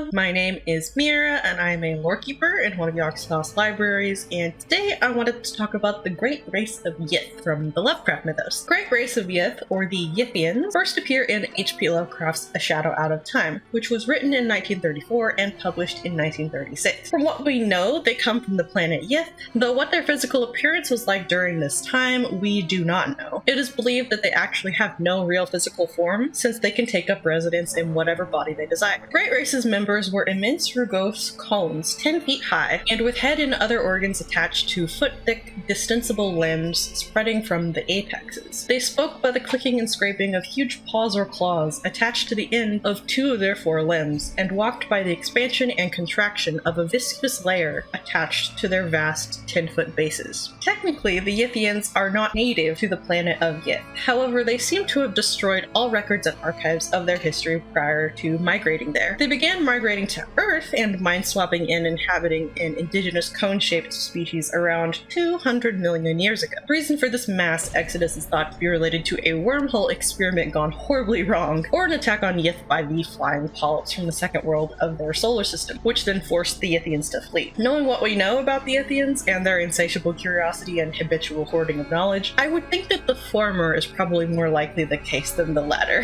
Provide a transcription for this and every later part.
Hello, my name is Meerah, and I'm a Lorekeeper in one of Yogg-Sothoth's libraries, and today I wanted to talk about the Great Race of Yith from the Lovecraft Mythos. The Great Race of Yith, or the Yithians, first appear in H.P. Lovecraft's A Shadow Out of Time, which was written in 1934 and published in 1936. From what we know, they come from the planet Yith, though what their physical appearance was like during this time, we do not know. It is believed that they actually have no real physical form, since they can take up residence in whatever body they desire. Great Race's members were immense rugose cones 10 feet high, and with head and other organs attached to foot-thick, distensible limbs spreading from the apexes. They spoke by the clicking and scraping of huge paws or claws attached to the end of two of their four limbs, and walked by the expansion and contraction of a viscous layer attached to their vast 10-foot bases. Technically, the Yithians are not native to the planet of Yith. However, they seem to have destroyed all records and archives of their history prior to migrating there. They began migrating to Earth and mind-swapping and inhabiting an indigenous cone-shaped species around 200 million years ago. The reason for this mass exodus is thought to be related to a wormhole experiment gone horribly wrong, or an attack on Yith by the flying polyps from the second world of their solar system, which then forced the Yithians to flee. Knowing what we know about the Yithians and their insatiable curiosity and habitual hoarding of knowledge, I would think that the former is probably more likely the case than the latter.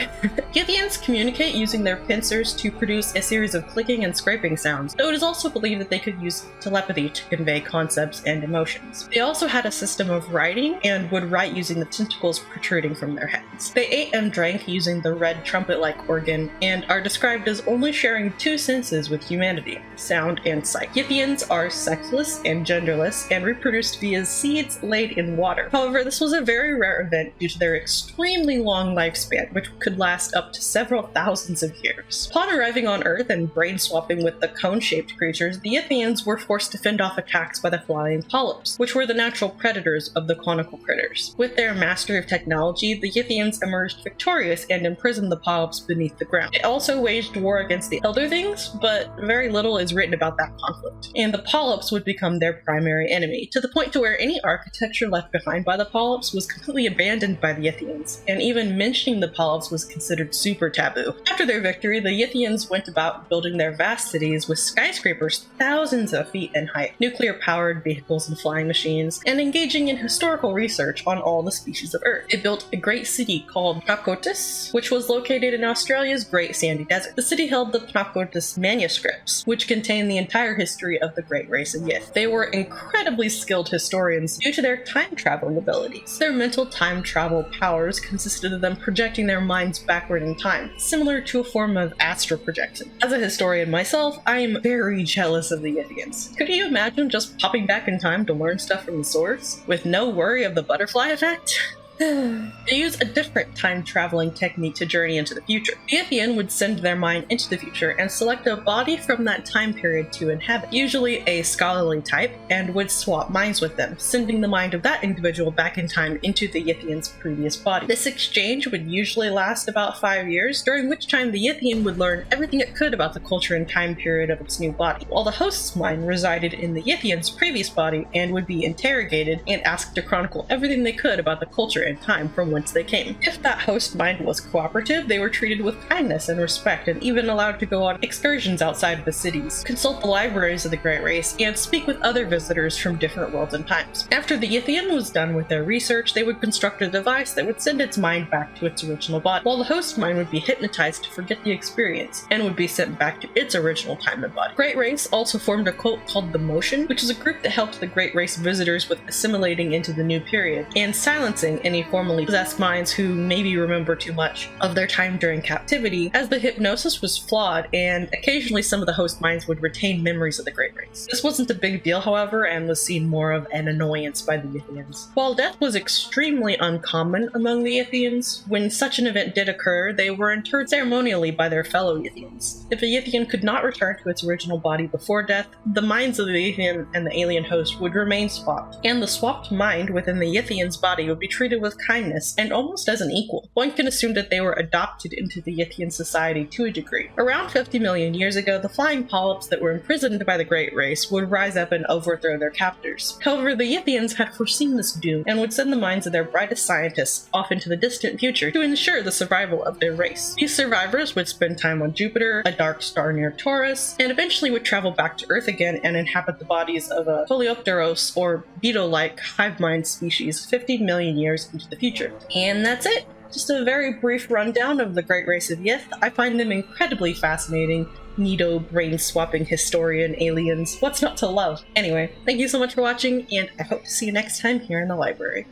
Yithians communicate using their pincers to produce a series of clicking and scraping sounds, though it is also believed that they could use telepathy to convey concepts and emotions. They also had a system of writing and would write using the tentacles protruding from their heads. They ate and drank using the red trumpet-like organ, and are described as only sharing two senses with humanity, sound and sight. Yithians are sexless and genderless, and reproduced via seeds laid in water. However, this was a very rare event due to their extremely long lifespan, which could last up to several thousands of years. Upon arriving on Earth and brain-swapping with the cone-shaped creatures, the Yithians were forced to fend off attacks by the flying polyps, which were the natural predators of the conical critters. With their mastery of technology, the Yithians emerged victorious and imprisoned the polyps beneath the ground. They also waged war against the Elder Things, but very little is written about that conflict, and the polyps would become their primary enemy, to the point to where any architecture left behind by the polyps was completely abandoned by the Yithians, and even mentioning the polyps was considered super taboo. After their victory, the Yithians went about building their vast cities with skyscrapers thousands of feet in height, nuclear-powered vehicles and flying machines, and engaging in historical research on all the species of Earth. They built a great city called Kakotus, which was located in Australia's Great Sandy Desert. The city held the Kakotus manuscripts, which contain the entire history of the Great Race of Yith. They were incredibly skilled historians due to their time-traveling abilities. Their mental time travel powers consisted of them projecting their minds backward in time, similar to a form of astral projection. As a historian myself, I am very jealous of the Yithians. Could you imagine just popping back in time to learn stuff from the source, with no worry of the butterfly effect? They use a different time-traveling technique to journey into the future. The Yithian would send their mind into the future and select a body from that time period to inhabit, usually a scholarly type, and would swap minds with them, sending the mind of that individual back in time into the Yithian's previous body. This exchange would usually last about 5 years, during which time the Yithian would learn everything it could about the culture and time period of its new body, while the host's mind resided in the Yithian's previous body and would be interrogated and asked to chronicle everything they could about the culture and time from whence they came. If that host mind was cooperative, they were treated with kindness and respect, and even allowed to go on excursions outside of the cities, consult the libraries of the Great Race, and speak with other visitors from different worlds and times. After the Yithian was done with their research, they would construct a device that would send its mind back to its original body, while the host mind would be hypnotized to forget the experience, and would be sent back to its original time and body. Great Race also formed a cult called the Motion, which is a group that helped the Great Race visitors with assimilating into the new period, and silencing any formerly possessed minds who maybe remember too much of their time during captivity, as the hypnosis was flawed, and occasionally some of the host minds would retain memories of the Great Race. This wasn't a big deal, however, and was seen more of an annoyance by the Yithians. While death was extremely uncommon among the Yithians, when such an event did occur, they were interred ceremonially by their fellow Yithians. If a Yithian could not return to its original body before death, the minds of the Yithian and the alien host would remain swapped, and the swapped mind within the Yithian's body would be treated with with kindness and almost as an equal. One can assume that they were adopted into the Yithian society to a degree. Around 50 million years ago, the flying polyps that were imprisoned by the Great Race would rise up and overthrow their captors. However, the Yithians had foreseen this doom and would send the minds of their brightest scientists off into the distant future to ensure the survival of their race. These survivors would spend time on Jupiter, a dark star near Taurus, and eventually would travel back to Earth again and inhabit the bodies of a Coleopteros or beetle-like hive mind species 50 million years into the future. And that's it! Just a very brief rundown of the great race of Yith. I find them incredibly fascinating. Neato, brain-swapping historian aliens. What's not to love? Anyway, thank you so much for watching, and I hope to see you next time here in the library.